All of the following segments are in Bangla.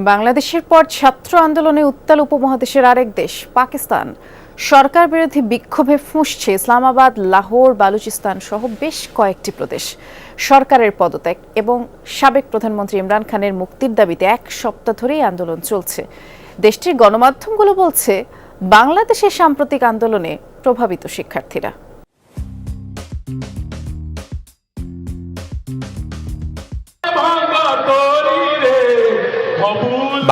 বাংলাদেশের পর ছাত্র আন্দোলনে উত্তাল উপমহাদেশের আরেক দেশ পাকিস্তান। সরকার বিরোধী বিক্ষোভে ফুঁসছে ইসলামাবাদ, লাহোর, বালুচিস্তান সহ বেশ কয়েকটি প্রদেশ। সরকারের পদত্যাগ এবং সাবেক প্রধানমন্ত্রী ইমরান খানের মুক্তির দাবিতে এক সপ্তাহ ধরেই আন্দোলন চলছে। দেশটির গণমাধ্যমগুলো বলছে, বাংলাদেশের সাম্প্রতিক আন্দোলনে প্রভাবিত শিক্ষার্থীরা।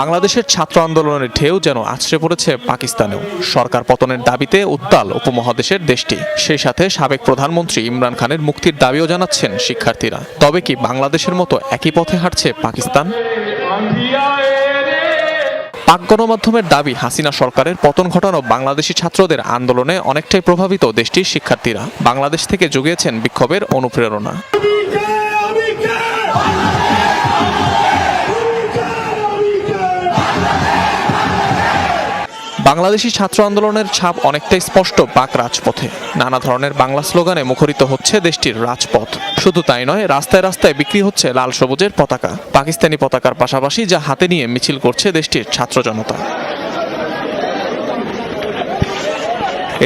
বাংলাদেশের ছাত্র আন্দোলনের ঢেউ যেন আছড়ে পড়েছে পাকিস্তানেও। সরকার পতনের দাবিতে উত্তাল উপমহাদেশের দেশটি। সেই সাথে সাবেক প্রধানমন্ত্রী ইমরান খানের মুক্তির দাবিও জানাচ্ছেন শিক্ষার্থীরা। তবে কি বাংলাদেশের মতো একই পথে হাঁটছে পাকিস্তান? পাক গণমাধ্যমের দাবি, হাসিনা সরকারের পতন ঘটানো বাংলাদেশি ছাত্রদের আন্দোলনে অনেকটাই প্রভাবিত দেশটির শিক্ষার্থীরা। বাংলাদেশ থেকে জুগিয়েছেন বিক্ষোভের অনুপ্রেরণা। বাংলাদেশি ছাত্র আন্দোলনের ছাপ অনেকটাই স্পষ্ট পাক রাজপথে। নানা ধরনের বাংলা স্লোগানে মুখরিত হচ্ছে দেশটির রাজপথ। শুধু তাই নয়, রাস্তায় রাস্তায় বিক্রি হচ্ছে লাল সবুজের পতাকা। পাকিস্তানি পতাকার পাশাপাশি যা হাতে নিয়ে মিছিল করছে দেশটির ছাত্র জনতা।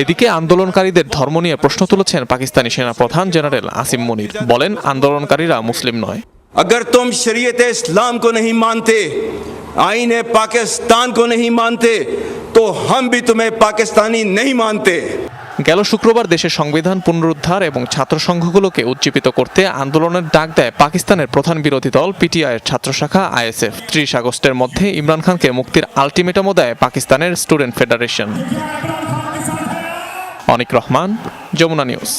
এদিকে আন্দোলনকারীদের ধর্ম নিয়ে প্রশ্ন তুলেছেন পাকিস্তানি সেনাপ্রধান জেনারেল আসিম মুনির। বলেন, আন্দোলনকারীরা মুসলিম নয়। अगर तुम शरीयत इस्लाम को नहीं मानते, आईन पाकिस्तान को नहीं मानते, तो हम भी तुम्हें पाकिस्तानी नहीं मानते। গেল শুক্রবার দেশের সংবিধান পুনরুদ্ধার এবং ছাত্র সংঘগুলোকে উজ্জীবিত করতে আন্দোলনের ডাক দেয় পাকিস্তানের প্রধান বিরোধী দল পিটিআইয়ের ছাত্র শাখা আইএসএফ। 30 আগস্টের মধ্যে ইমরান খানকে মুক্তির আলটিমেটামও দেয় পাকিস্তানের স্টুডেন্ট ফেডারেশন। অনিক রহমান, যমুনা নিউজ।